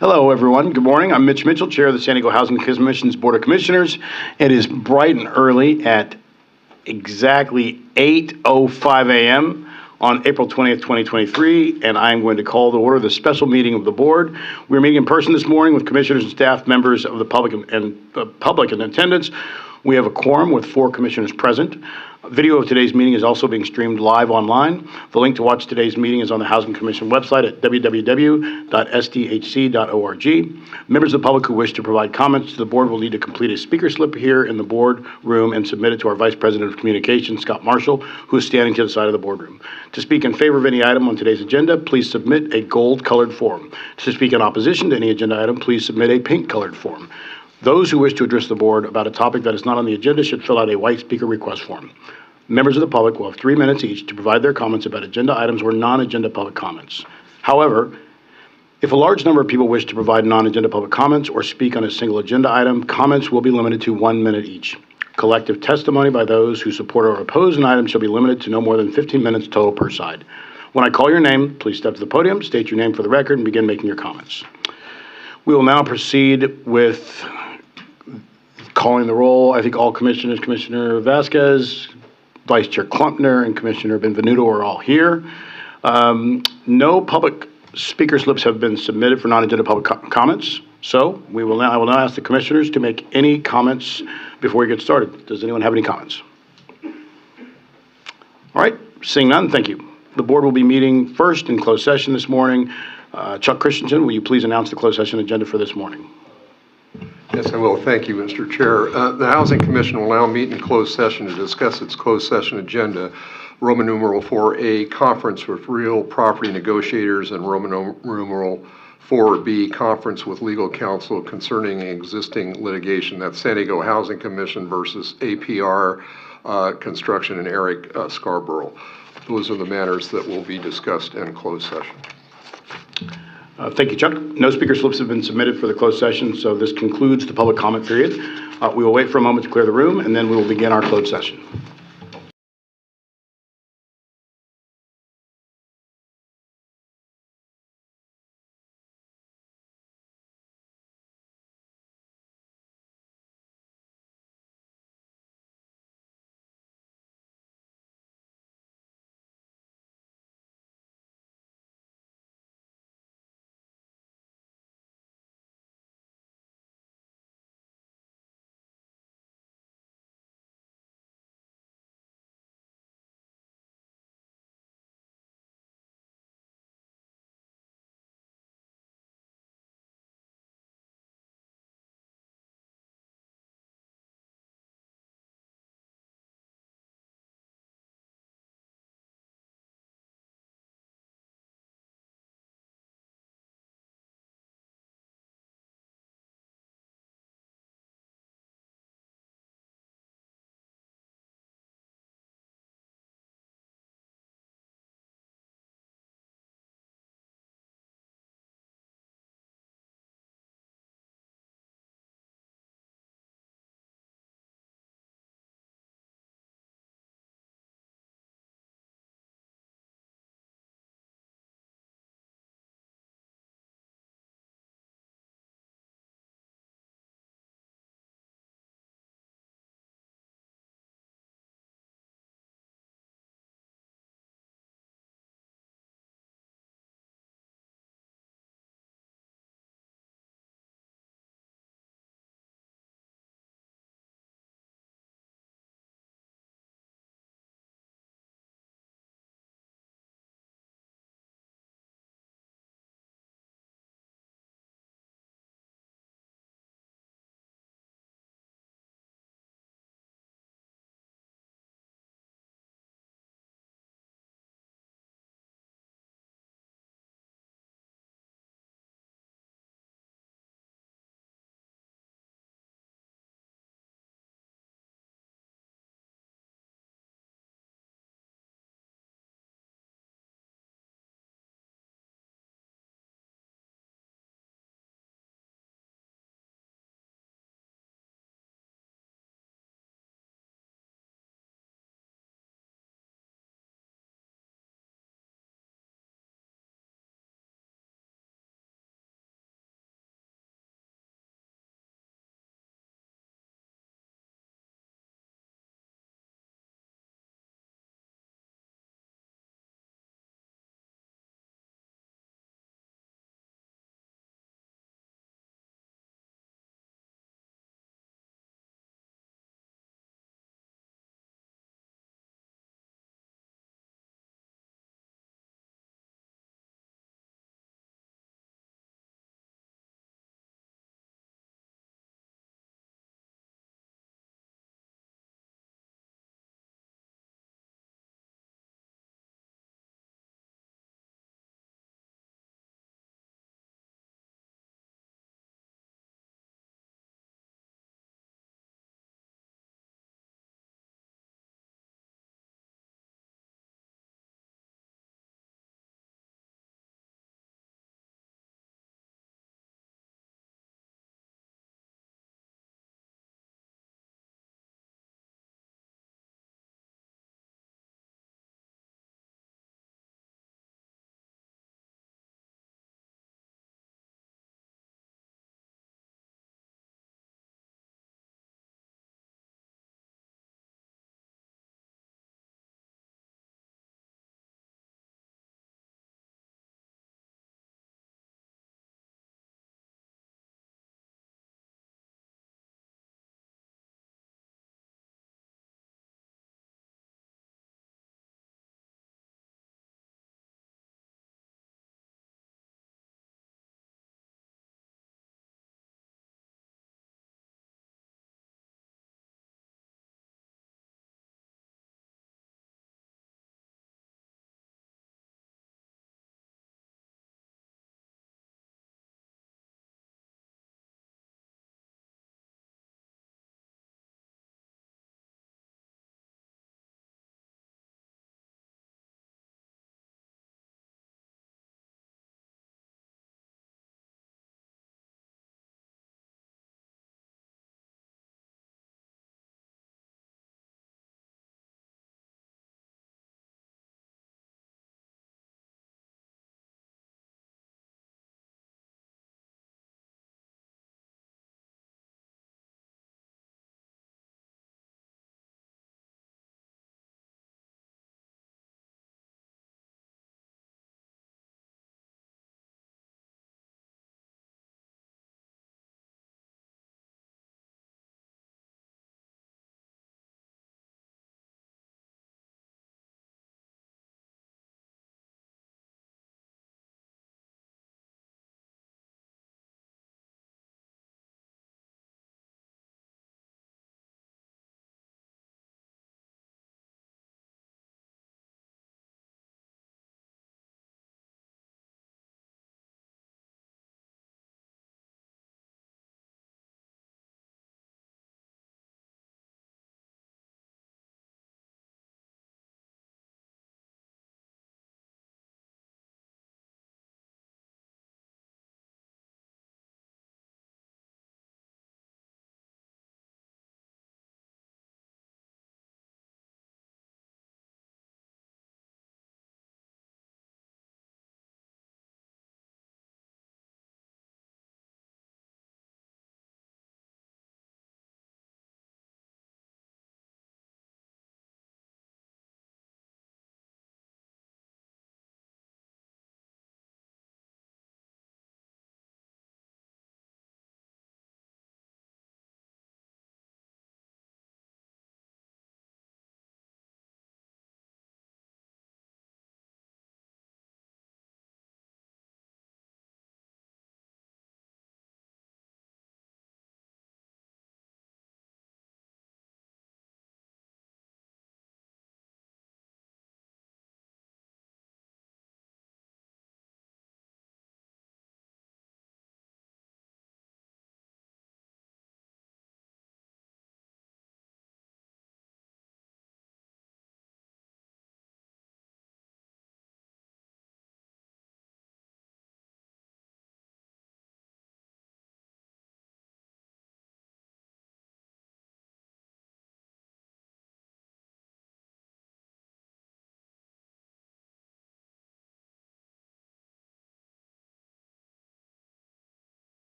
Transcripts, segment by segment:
Hello, everyone. Good morning. I'm Mitch Mitchell, Chair of the San Diego Housing Commission's Board of Commissioners. It is bright and early at exactly 8:05 a.m. on April 20th, 2023, and I'm going to call to order the special meeting of the board. We're meeting in person this morning with commissioners and staff, members of the public public in attendance. We have a quorum with 4 commissioners present. Video of today's meeting is also being streamed live online. The link to watch today's meeting is on the Housing Commission website at www.sdhc.org. Members of the public who wish to provide comments to the board will need to complete a speaker slip here in the board room and submit it to our Vice President of Communications, Scott Marshall, who is standing to the side of the boardroom. To speak in favor of any item on today's agenda, please submit a gold-colored form. To speak in opposition to any agenda item, please submit a pink-colored form. Those who wish to address the board about a topic that is not on the agenda should fill out a white speaker request form. Members of the public will have 3 minutes each to provide their comments about agenda items or non-agenda public comments. However, if a large number of people wish to provide non-agenda public comments or speak on a single agenda item, comments will be limited to 1 minute each. Collective testimony by those who support or oppose an item shall be limited to no more than 15 minutes total per side. When I call your name, please step to the podium, state your name for the record, and begin making your comments. We will now proceed with calling the roll. I think all commissioners, Commissioner Vasquez, Vice Chair Klumpner, and Commissioner Benvenuto are all here. No public speaker slips have been submitted for non-agenda public comments. So I will now ask the commissioners to make any comments before we get started. Does anyone have any comments? All right, seeing none, thank you. The board will be meeting first in closed session this morning. Chuck Christensen, will you please announce the closed session agenda for this morning? Yes, I will. Thank you, Mr. Chair. The Housing Commission will now meet in closed session to discuss its closed session agenda. Roman numeral 4A, conference with real property negotiators, and Roman numeral 4B, conference with legal counsel concerning existing litigation. That's San Diego Housing Commission versus APR Construction and Eric Scarborough. Those are the matters that will be discussed in closed session. Thank you, Chuck. No speaker slips have been submitted for the closed session, so this concludes the public comment period. We will wait for a moment to clear the room, and then we will begin our closed session.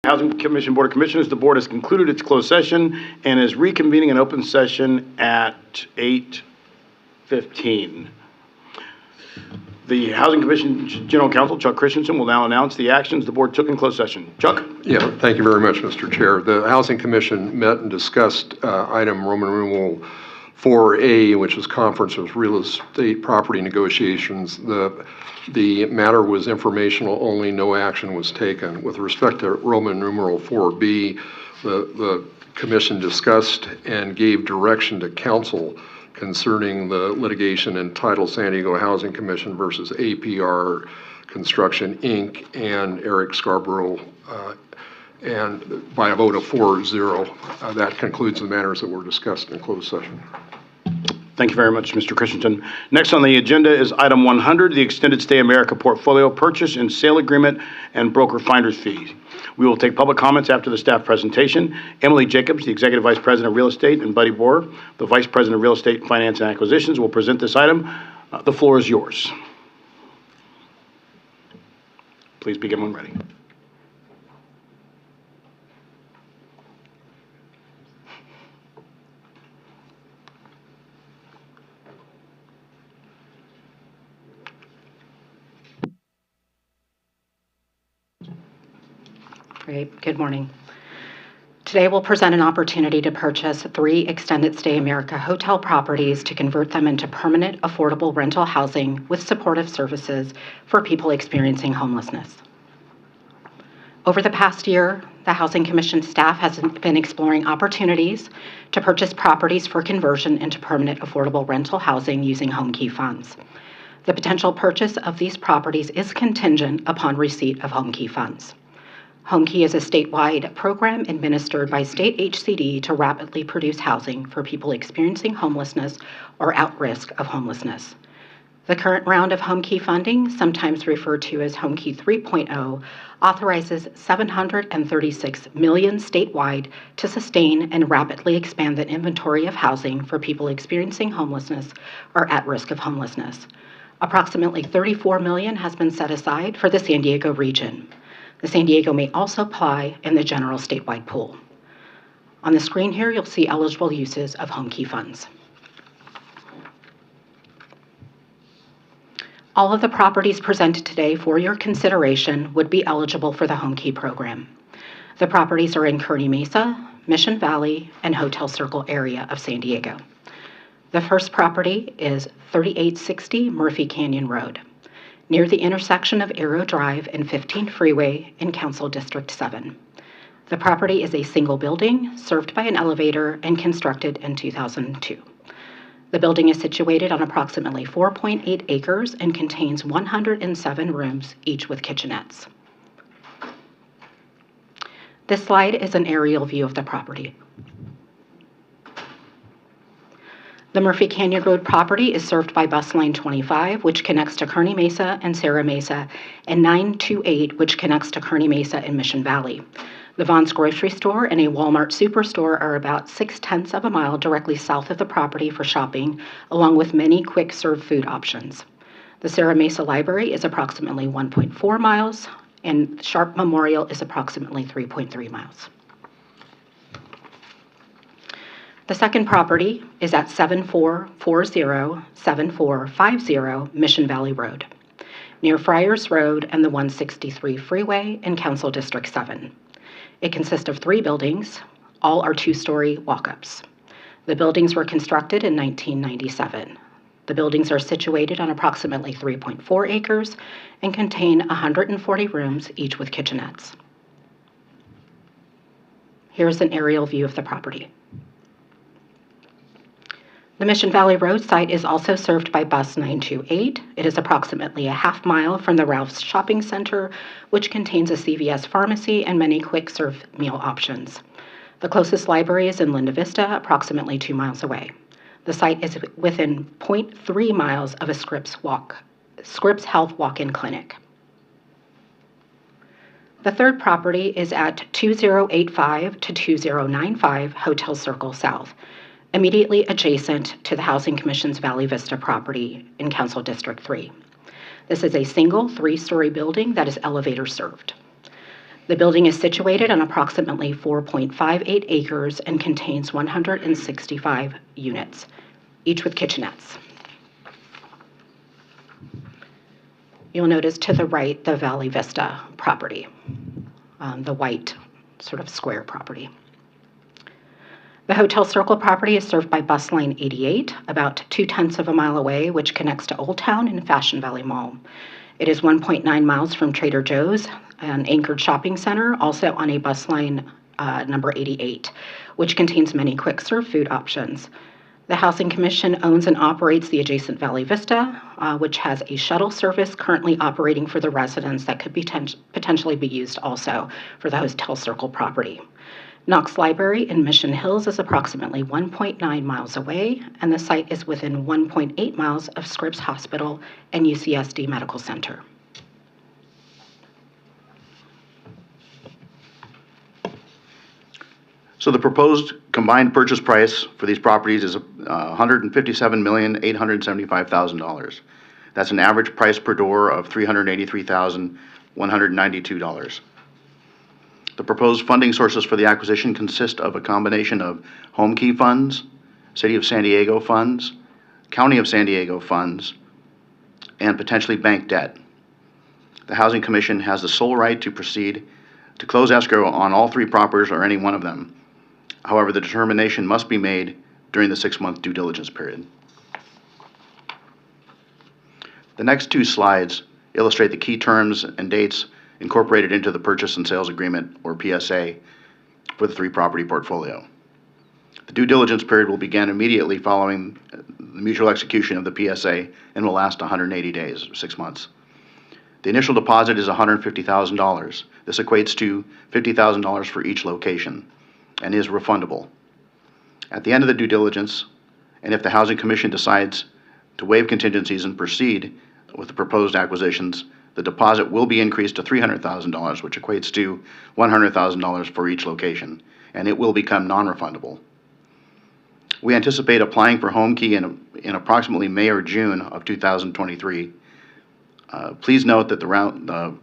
Housing Commission Board of Commissioners, the board has concluded its closed session and is reconvening an open session at 8:15. The Housing Commission General Counsel, Chuck Christensen, will now announce the actions the board took in closed session. Chuck? Yeah, thank you very much, Mr. Chair. The Housing Commission met and discussed item Roman numeral 4A, which is conference of real estate property negotiations. The matter was informational only, no action was taken. With respect to Roman numeral 4B, the commission discussed and gave direction to council concerning the litigation entitled San Diego Housing Commission versus APR Construction, Inc. and Eric Scarborough, and by a vote of 4-0, that concludes the matters that were discussed in closed session. Thank you very much, Mr. Christensen. Next on the agenda is item 100, the Extended Stay America Portfolio Purchase and Sale Agreement and Broker Finder's Fees. We will take public comments after the staff presentation. Emily Jacobs, the Executive Vice President of Real Estate, and Buddy Bohr, the Vice President of Real Estate, Finance, and Acquisitions, will present this item. The floor is yours. Please begin when ready. Great. Good morning. Today we'll present an opportunity to purchase 3 Extended Stay America hotel properties to convert them into permanent, affordable rental housing with supportive services for people experiencing homelessness. Over the past year, the Housing Commission staff has been exploring opportunities to purchase properties for conversion into permanent, affordable rental housing using home key funds. The potential purchase of these properties is contingent upon receipt of home key funds. Home Key is a statewide program administered by state HCD to rapidly produce housing for people experiencing homelessness or at risk of homelessness. The current round of Home Key funding, sometimes referred to as Home Key 3.0, authorizes $736 million statewide to sustain and rapidly expand the inventory of housing for people experiencing homelessness or at risk of homelessness. Approximately $34 million has been set aside for the San Diego region. The San Diego may also apply in the general statewide pool. On the screen here, you'll see eligible uses of Home Key funds. All of the properties presented today for your consideration would be eligible for the Home Key program. The properties are in Kearny Mesa, Mission Valley, and Hotel Circle area of San Diego. The first property is 3860 Murphy Canyon Road, near the intersection of Arrow Drive and 15 Freeway in Council District 7. The property is a single building served by an elevator and constructed in 2002. The building is situated on approximately 4.8 acres and contains 107 rooms, each with kitchenettes. This slide is an aerial view of the property. The Murphy Canyon Road property is served by Bus Line 25, which connects to Kearny Mesa and Serra Mesa, and 928, which connects to Kearny Mesa and Mission Valley. The Vons Grocery Store and a Walmart Superstore are about 0.6 of a mile directly south of the property for shopping, along with many quick-serve food options. The Serra Mesa Library is approximately 1.4 miles, and Sharp Memorial is approximately 3.3 miles. The second property is at 7440-7450 Mission Valley Road, near Friars Road and the 163 Freeway in Council District 7. It consists of 3 buildings. All are 2-story walk-ups. The buildings were constructed in 1997. The buildings are situated on approximately 3.4 acres and contain 140 rooms, each with kitchenettes. Here's an aerial view of the property. The Mission Valley Road site is also served by Bus 928. It is approximately a half mile from the Ralph's Shopping Center, which contains a CVS pharmacy and many quick-serve meal options. The closest library is in Linda Vista, approximately 2 miles away. The site is within 0.3 miles of a Scripps Health walk-in clinic. The third property is at 2085 to 2095 Hotel Circle South, immediately adjacent to the Housing Commission's Valley Vista property in Council District 3. This is a single 3-story building that is elevator served. The building is situated on approximately 4.58 acres and contains 165 units, each with kitchenettes. You'll notice to the right the Valley Vista property, the white sort of square property. The Hotel Circle property is served by Bus Line 88, about 0.2 of a mile away, which connects to Old Town and Fashion Valley Mall. It is 1.9 miles from Trader Joe's, an anchored shopping center, also on a bus line number 88, which contains many quick-serve food options. The Housing Commission owns and operates the adjacent Valley Vista, which has a shuttle service currently operating for the residents that could potentially be used also for the Hotel Circle property. Knox Library in Mission Hills is approximately 1.9 miles away, and the site is within 1.8 miles of Scripps Hospital and UCSD Medical Center. So the proposed combined purchase price for these properties is $157,875,000. That's an average price per door of $383,192. The proposed funding sources for the acquisition consist of a combination of home key funds, City of San Diego funds, County of San Diego funds, and potentially bank debt. The Housing Commission has the sole right to proceed to close escrow on all three properties or any one of them. However, the determination must be made during the 6-month due diligence period. The next two slides illustrate the key terms and dates incorporated into the purchase and sales agreement, or PSA, for the three-property portfolio. The due diligence period will begin immediately following the mutual execution of the PSA and will last 180 days, 6 months. The initial deposit is $150,000. This equates to $50,000 for each location and is refundable. At the end of the due diligence, and if the Housing Commission decides to waive contingencies and proceed with the proposed acquisitions, the deposit will be increased to $300,000, which equates to $100,000 for each location, and it will become non-refundable. We anticipate applying for home key in approximately May or June of 2023. Please note that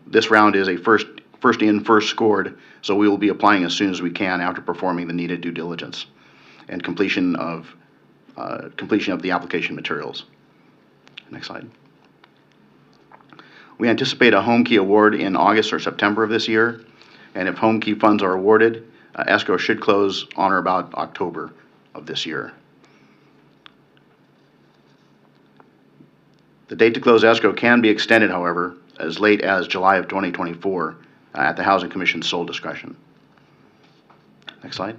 this round is a first in, first scored, so we will be applying as soon as we can after performing the needed due diligence and completion of the application materials. Next slide. We anticipate a home key award in August or September of this year, and if home key funds are awarded, escrow should close on or about October of this year. The date to close escrow can be extended, however, as late as July of 2024 at the Housing Commission's sole discretion. Next slide.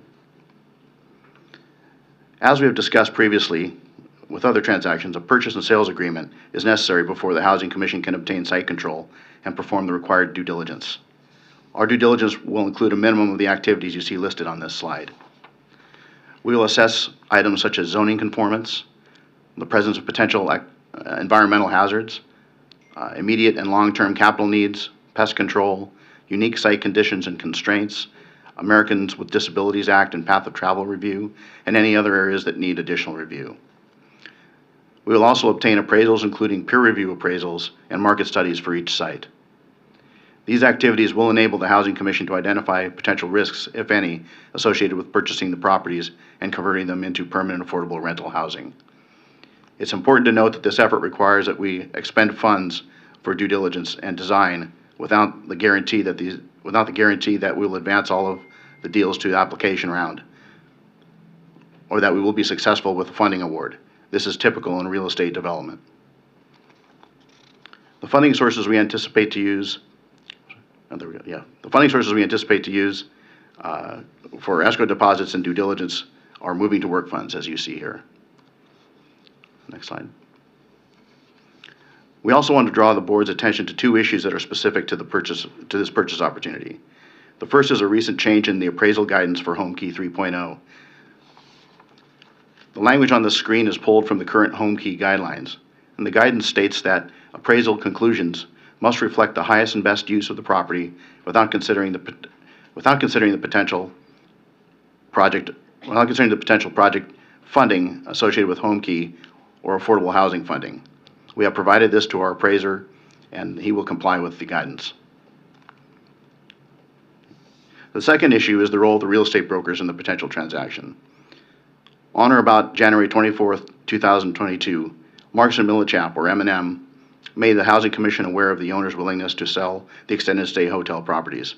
As we have discussed previously with other transactions, a purchase and sales agreement is necessary before the Housing Commission can obtain site control and perform the required due diligence. Our due diligence will include a minimum of the activities you see listed on this slide. We will assess items such as zoning conformance, the presence of potential environmental hazards, immediate and long-term capital needs, pest control, unique site conditions and constraints, Americans with Disabilities Act and Path of Travel review, and any other areas that need additional review. We will also obtain appraisals, including peer review appraisals and market studies for each site. These activities will enable the Housing Commission to identify potential risks, if any, associated with purchasing the properties and converting them into permanent affordable rental housing. It's important to note that this effort requires that we expend funds for due diligence and design without the guarantee that we will advance all of the deals to the application round, or that we will be successful with the funding award. This is typical in real estate development. The funding sources we anticipate to use, for escrow deposits and due diligence are moving to work funds, as you see here. Next slide. We also want to draw the board's attention to two issues that are specific to this purchase opportunity. The first is a recent change in the appraisal guidance for Home Key 3.0. The language on the screen is pulled from the current Home Key guidelines, and the guidance states that appraisal conclusions must reflect the highest and best use of the property without considering the potential project funding associated with Home Key or affordable housing funding. We have provided this to our appraiser, and he will comply with the guidance. The second issue is the role of the real estate brokers in the potential transaction. On or about January 24th, 2022, Marks and Millichap, or M&M, made the Housing Commission aware of the owner's willingness to sell the extended stay hotel properties.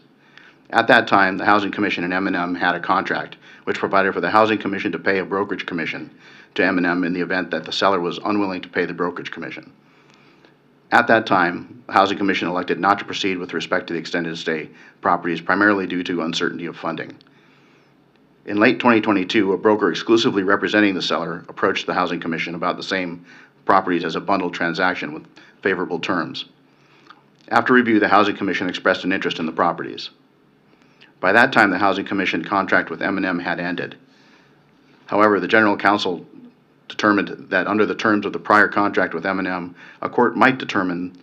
At that time, the Housing Commission and M&M had a contract which provided for the Housing Commission to pay a brokerage commission to M&M in the event that the seller was unwilling to pay the brokerage commission. At that time, the Housing Commission elected not to proceed with respect to the extended stay properties, primarily due to uncertainty of funding. In late 2022, a broker exclusively representing the seller approached the Housing Commission about the same properties as a bundled transaction with favorable terms. After review, the Housing Commission expressed an interest in the properties. By that time, the Housing Commission contract with M&M had ended. However, the General Counsel determined that under the terms of the prior contract with M&M, a court might determine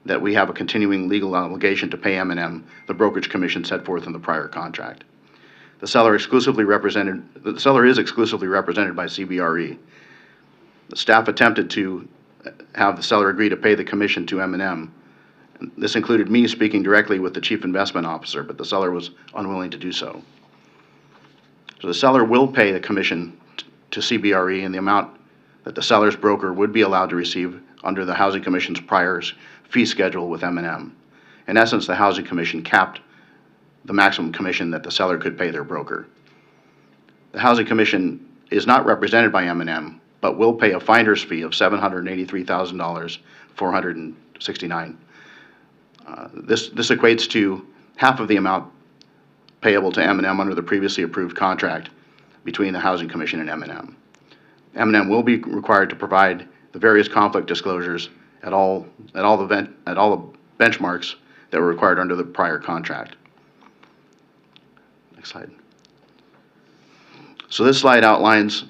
that we have a continuing legal obligation to pay M&M the brokerage commission set forth in the prior contract. The seller is exclusively represented by CBRE. The staff attempted to have the seller agree to pay the commission to M&M. This included me speaking directly with the chief investment officer, but the seller was unwilling to do so. So the seller will pay the commission to CBRE in the amount that the seller's broker would be allowed to receive under the Housing Commission's prior fee schedule with M&M. In essence, the Housing Commission capped the maximum commission that the seller could pay their broker. The Housing Commission is not represented by M&M, but will pay a finder's fee of $783,469. This equates to half of the amount payable to M&M under the previously approved contract between the Housing Commission and M&M. M&M will be required to provide the various conflict disclosures at all the benchmarks that were required under the prior contract. Next slide. So this slide outlines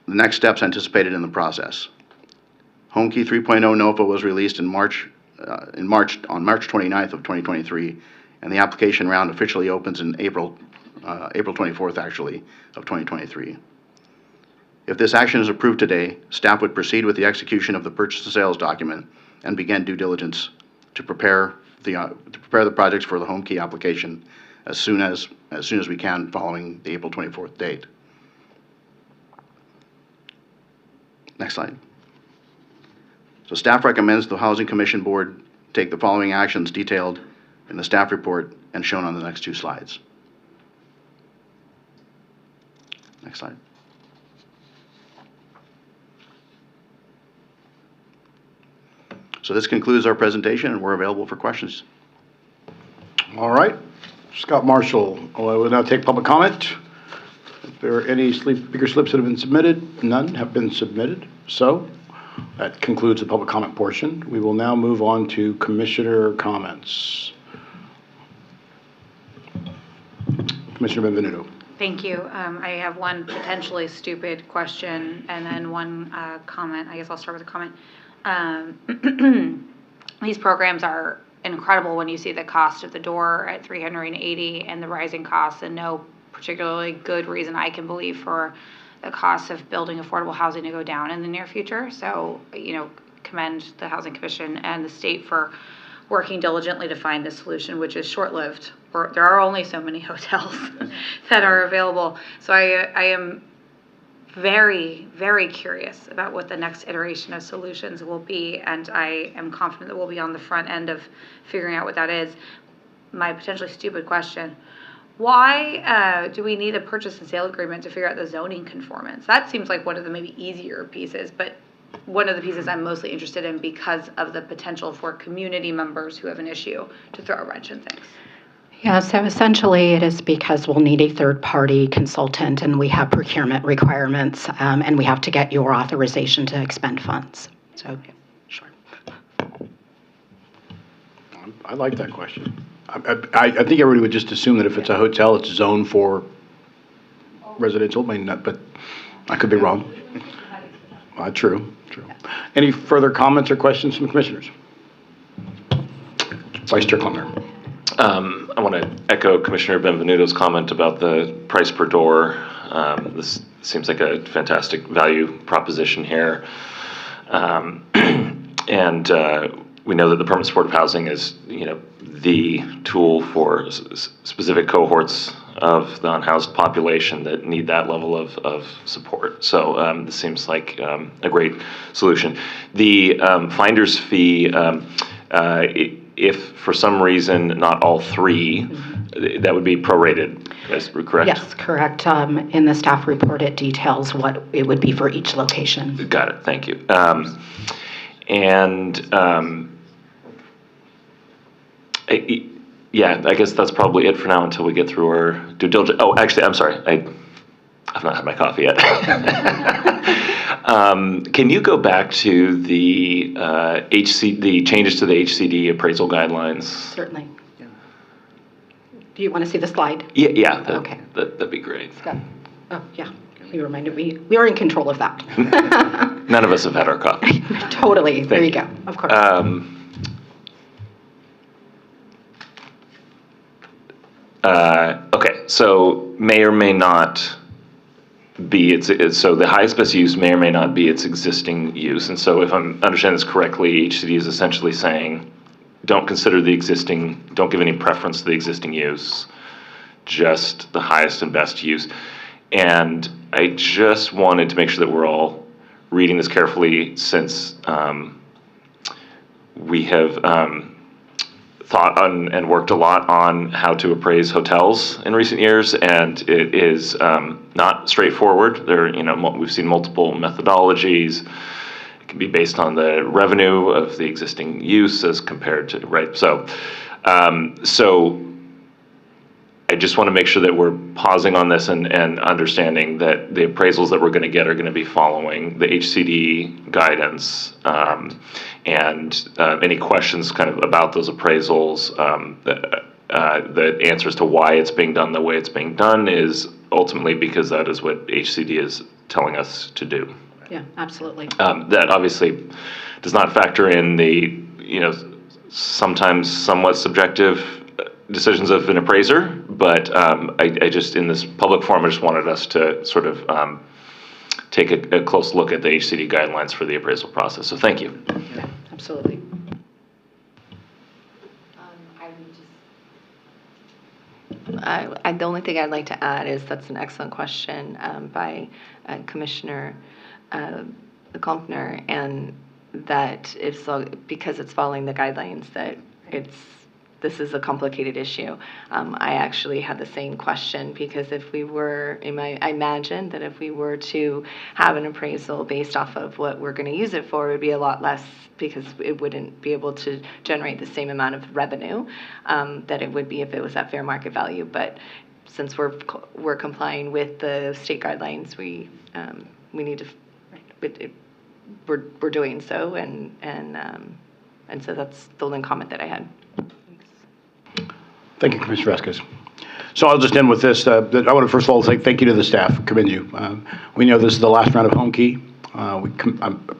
the next steps anticipated in the process. HomeKey 3.0 NOFA was released on March 29th of 2023, and the application round officially opens in April 24th, actually, of 2023. If this action is approved today, staff would proceed with the execution of the purchase and sales document and begin due diligence to prepare the projects for the HomeKey application as soon as we can following the April 24th date. Next slide. So staff recommends the Housing Commission Board take the following actions detailed in the staff report and shown on the next two slides. Next slide. So this concludes our presentation, and we're available for questions. All right. Scott Marshall, I will now take public comment. If there are any speaker slips that have been submitted, none have been submitted. So that concludes the public comment portion. We will now move on to commissioner comments. Commissioner Benvenuto. Thank you. I have one potentially stupid question and then one comment. I guess I'll start with a comment. These programs are incredible when you see the cost of the door at $380 and the rising costs, and no particularly good reason I can believe for the cost of building affordable housing to go down in the near future. So, commend the Housing Commission and the state for working diligently to find a solution, which is short-lived. There are only so many hotels that are available. So I am very, very curious about what the next iteration of solutions will be, and I am confident that we'll be on the front end of figuring out what that is. My potentially stupid question: why do we need a purchase and sale agreement to figure out the zoning conformance? That seems like one of the maybe easier pieces, but one of the pieces I'm mostly interested in because of the potential for community members who have an issue to throw a wrench in things. Yeah, so essentially it is because we'll need a third-party consultant, and we have procurement requirements, and we have to get your authorization to expend funds. So, sure. I like that question. I think everybody would just assume that if it's a hotel, it's zoned for residential, maybe not, but I could be wrong. True. Any further comments or questions from the commissioners? Vice Chair Klumner. I want to echo Commissioner Benvenuto's comment about the price per door. This seems like a fantastic value proposition here. And we know that the permanent supportive housing is, the tool for specific cohorts of the unhoused population that need that level of support. So this seems like a great solution. The finder's fee, if for some reason not all three, that would be prorated, correct? Yes, correct. In the staff report, it details what it would be for each location. Got it, thank you. Yeah, I guess that's probably it for now until we get through our due diligence. Oh, actually, I'm sorry. I've not had my coffee yet. Can you go back to the the changes to the HCD appraisal guidelines? Certainly. Do you want to see the slide? Yeah. Okay. That'd be great. Scott? Oh, yeah. You reminded me. We are in control of that. None of us have had our coffee. Totally. There you go. Of course. Okay, so may or may not be so the highest best use may or may not be its existing use. And so if I'm understanding this correctly, HCD is essentially saying, don't consider the existing, don't give any preference to the existing use, just the highest and best use. And I just wanted to make sure that we're all reading this carefully, since we have thought on and worked a lot on how to appraise hotels in recent years, and it is not straightforward. We've seen multiple methodologies. It can be based on the revenue of the existing use as compared to, right? So I just want to make sure that we're pausing on this and understanding that the appraisals that we're going to get are going to be following the HCD guidance, and any questions kind of about those appraisals, the answers to why it's being done the way it's being done is ultimately because that is what HCD is telling us to do. Yeah, absolutely. That obviously does not factor in the, sometimes somewhat subjective decisions of an appraiser, but I just, in this public forum, I just wanted us to sort of take a close look at the HCD guidelines for the appraisal process. So thank you. Yeah, absolutely. The only thing I'd like to add is that's an excellent question by Commissioner Kalkner, and that if so, because it's following the guidelines, that this is a complicated issue. I actually had the same question, because if we were, I imagine that if we were to have an appraisal based off of what we're going to use it for, it would be a lot less, because it wouldn't be able to generate the same amount of revenue that it would be if it was at fair market value. But since we're complying with the state guidelines, we need to, we're doing so, and so that's the only comment that I had. Thank you, Commissioner Vasquez. So I'll just end with this. I want to first of all say thank you to the staff, commend you. We know this is the last round of home key.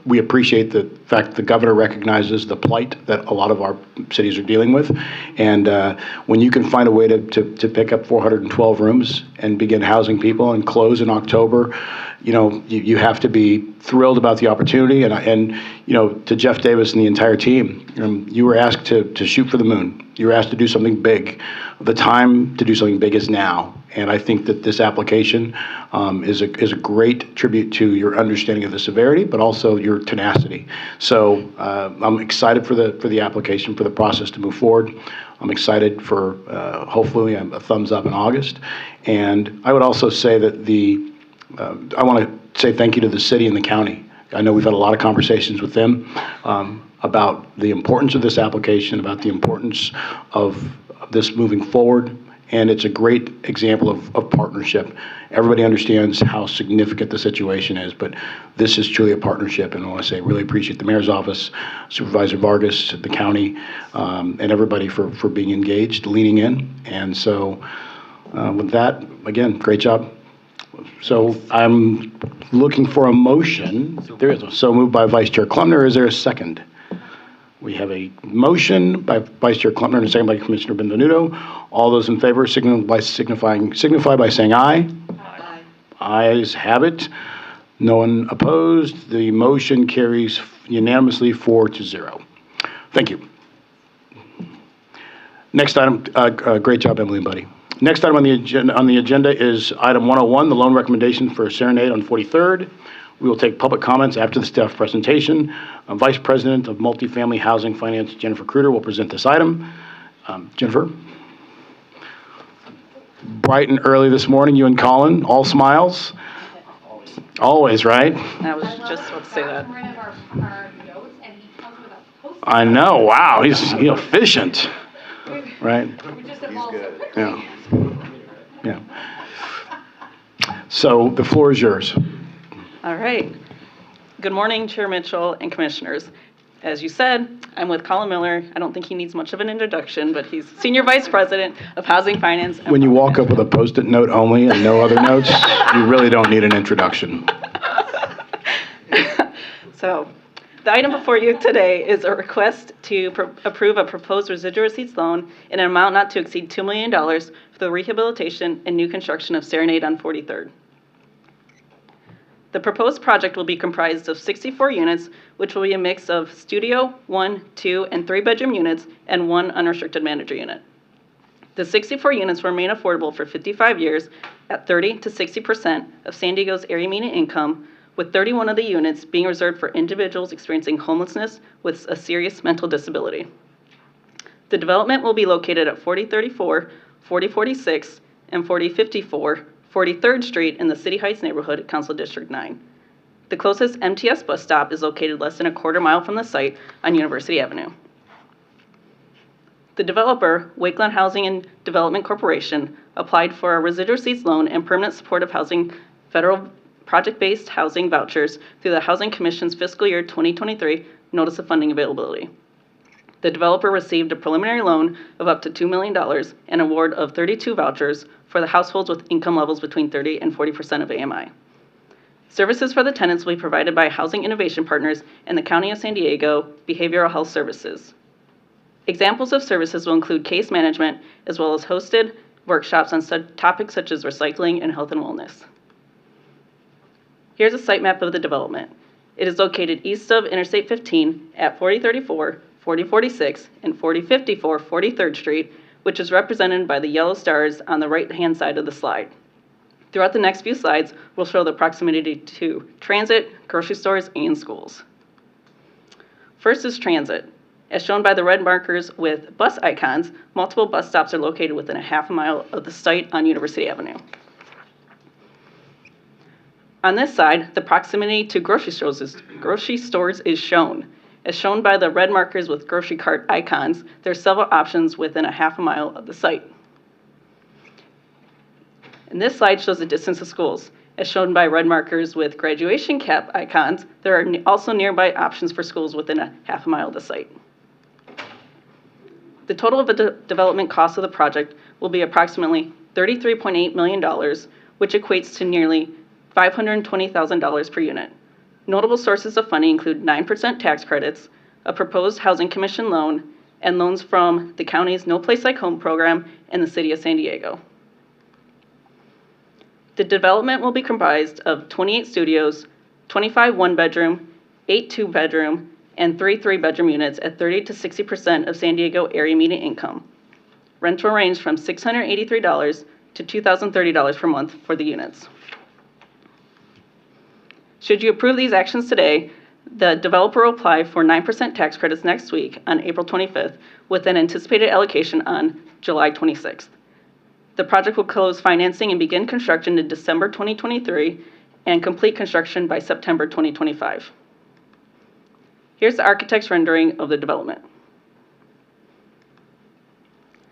We appreciate the fact that the governor recognizes the plight that a lot of our cities are dealing with. And when you can find a way to pick up 412 rooms and begin housing people and close in October, you have to be thrilled about the opportunity. And to Jeff Davis and the entire team, you were asked to shoot for the moon. You were asked to do something big. The time to do something big is now. And I think that this application is a great tribute to your understanding of the severity, but also your tenacity. So I'm excited for the application, for the process to move forward. I'm excited for hopefully a thumbs up in August. And I would also say that I want to say thank you to the city and the county. I know we've had a lot of conversations with them about the importance of this application, about the importance of this moving forward. And it's a great example of partnership. Everybody understands how significant the situation is, but this is truly a partnership. And I want to say, really appreciate the mayor's office, Supervisor Vargas, the county, and everybody for being engaged, leaning in. And so with that, again, great job. So I'm looking for a motion. There is. So moved by Vice Chair Klumner. Is there a second? We have a motion by Vice Chair Klumner and a second by Commissioner Benvenuto. All those in favor signify by saying aye. Aye. Ayes have it. No one opposed. The motion carries unanimously 4-0. Thank you. Next item, great job, Emily and Buddy. Next item on the agenda is item 101, the loan recommendation for Serenade on 43rd. We will take public comments after the staff presentation. Vice President of Multifamily Housing Finance, Jennifer Kruder, will present this item. Jennifer? Bright and early this morning, you and Colin, all smiles? Always, right? I was just about to say that. I know, wow, he's efficient, right? Yeah. Yeah. So the floor is yours. All right. Good morning, Chair Mitchell and Commissioners. As you said, I'm with Colin Miller. I don't think he needs much of an introduction, but he's Senior Vice President of Housing Finance. When you walk up with a Post-it note only and no other notes, you really don't need an introduction. So, the item before you today is a request to approve a proposed residual receipts loan in an amount not to exceed $2 million for the rehabilitation and new construction of Serenade on 43rd. The proposed project will be comprised of 64 units, which will be a mix of studio, 1, 2, and 3-bedroom units, and 1 unrestricted manager unit. The 64 units will remain affordable for 55 years at 30 to 60% of San Diego's area median income, with 31 of the units being reserved for individuals experiencing homelessness with a serious mental disability. The development will be located at 4034, 4046, and 4054, 43rd Street in the City Heights neighborhood, Council District 9. The closest MTS bus stop is located less than a quarter mile from the site on University Avenue. The developer, Wakeland Housing and Development Corporation, applied for a residual receipts loan and permanent supportive housing federal project-based housing vouchers through the Housing Commission's fiscal year 2023 Notice of Funding Availability. The developer received a preliminary loan of up to $2 million and an award of 32 vouchers for the households with income levels between 30 and 40% of AMI. Services for the tenants will be provided by Housing Innovation Partners and the County of San Diego Behavioral Health Services. Examples of services will include case management, as well as hosted workshops on topics such as recycling and health and wellness. Here's a site map of the development. It is located east of Interstate 15 at 4034, 4046, and 4054 43rd Street, which is represented by the yellow stars on the right-hand side of the slide. Throughout the next few slides, we'll show the proximity to transit, grocery stores, and schools. First is transit. As shown by the red markers with bus icons, multiple bus stops are located within a half a mile of the site on University Avenue. On this side, the proximity to grocery stores is shown. As shown by the red markers with grocery cart icons, there are several options within a half a mile of the site. And this slide shows the distance to schools. As shown by red markers with graduation cap icons, there are also nearby options for schools within a half a mile of the site. The total of the development cost of the project will be approximately $33.8 million, which equates to nearly $520,000 per unit. Notable sources of funding include 9% tax credits, a proposed Housing Commission loan, and loans from the county's No Place Like Home program and the City of San Diego. The development will be comprised of 28 studios, 25 one-bedroom, 8 two-bedroom, and 3 three-bedroom units at 30 to 60% of San Diego area median income. Rent will range from $683 to $2,030 per month for the units. Should you approve these actions today, the developer will apply for 9% tax credits next week on April 25th with an anticipated allocation on July 26th. The project will close financing and begin construction in December 2023 and complete construction by September 2025. Here's the architect's rendering of the development.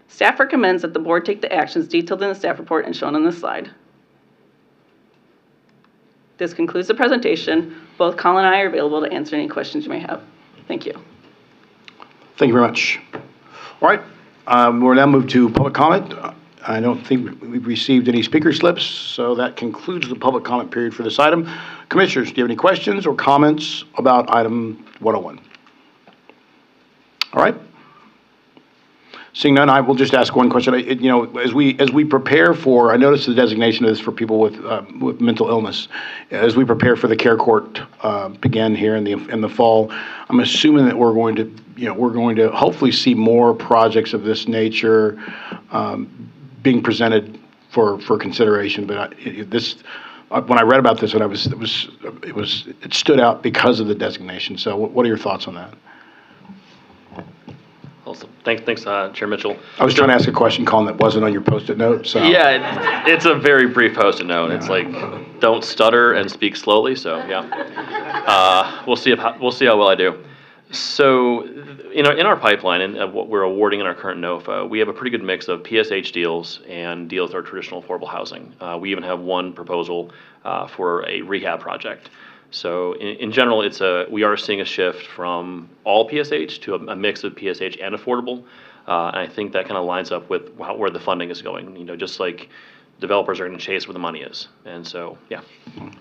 Staff recommends that the board take the actions detailed in the staff report and shown on this slide. This concludes the presentation. Both Colin and I are available to answer any questions you may have. Thank you. Thank you very much. All right, we'll now move to public comment. I don't think we've received any speaker slips, so that concludes the public comment period for this item. Commissioners, do you have any questions or comments about item 101? All right. Seeing none, I will just ask one question. As we prepare for, I noticed the designation is for people with mental illness. As we prepare for the care court begin here in the fall, I'm assuming that we're going to hopefully see more projects of this nature being presented for consideration. But when I read about this, it stood out because of the designation. So what are your thoughts on that? Awesome. Thanks, Chair Mitchell. I was trying to ask a question, Colin, that wasn't on your Post-it note. So It's a very brief Post-it note. It's like, don't stutter and speak slowly. So yeah, we'll see how well I do. So, in our pipeline and what we're awarding in our current NOFA, we have a pretty good mix of PSH deals and deals that are traditional affordable housing. We even have one proposal for a rehab project. So in general, we are seeing a shift from all PSH to a mix of PSH and affordable. And I think that kind of lines up with where the funding is going, just like developers are going to chase where the money is. And so, yeah.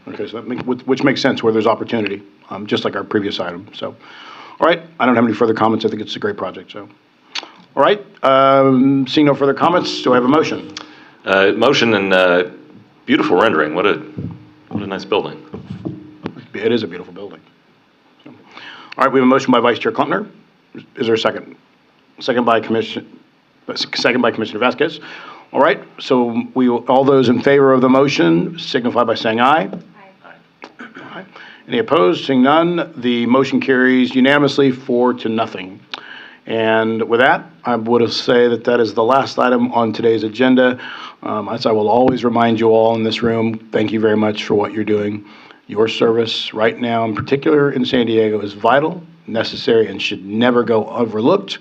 Okay, so which makes sense where there's opportunity, just like our previous item. So, all right, I don't have any further comments. I think it's a great project. So, all right, seeing no further comments, do I have a motion? Motion and beautiful rendering. What a nice building. It is a beautiful building. So, all right, we have a motion by Vice Chair Klumpner. Is there a second? Second by Commissioner Vasquez. All right, so all those in favor of the motion signify by saying aye. Aye. Any opposed? Seeing none, the motion carries unanimously 4-0. And with that, I would say that is the last item on today's agenda. As I will always remind you all in this room, thank you very much for what you're doing. Your service right now, in particular in San Diego, is vital, necessary, and should never go overlooked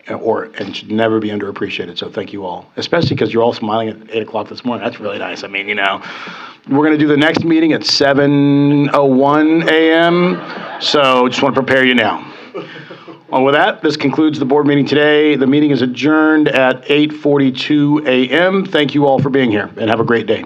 and should never be underappreciated. So thank you all, especially because you're all smiling at 8 o'clock this morning. That's really nice. I mean, we're going to do the next meeting at 7:01 a.m. So just want to prepare you now. Well, with that, this concludes the board meeting today. The meeting is adjourned at 8:42 a.m. Thank you all for being here, and have a great day.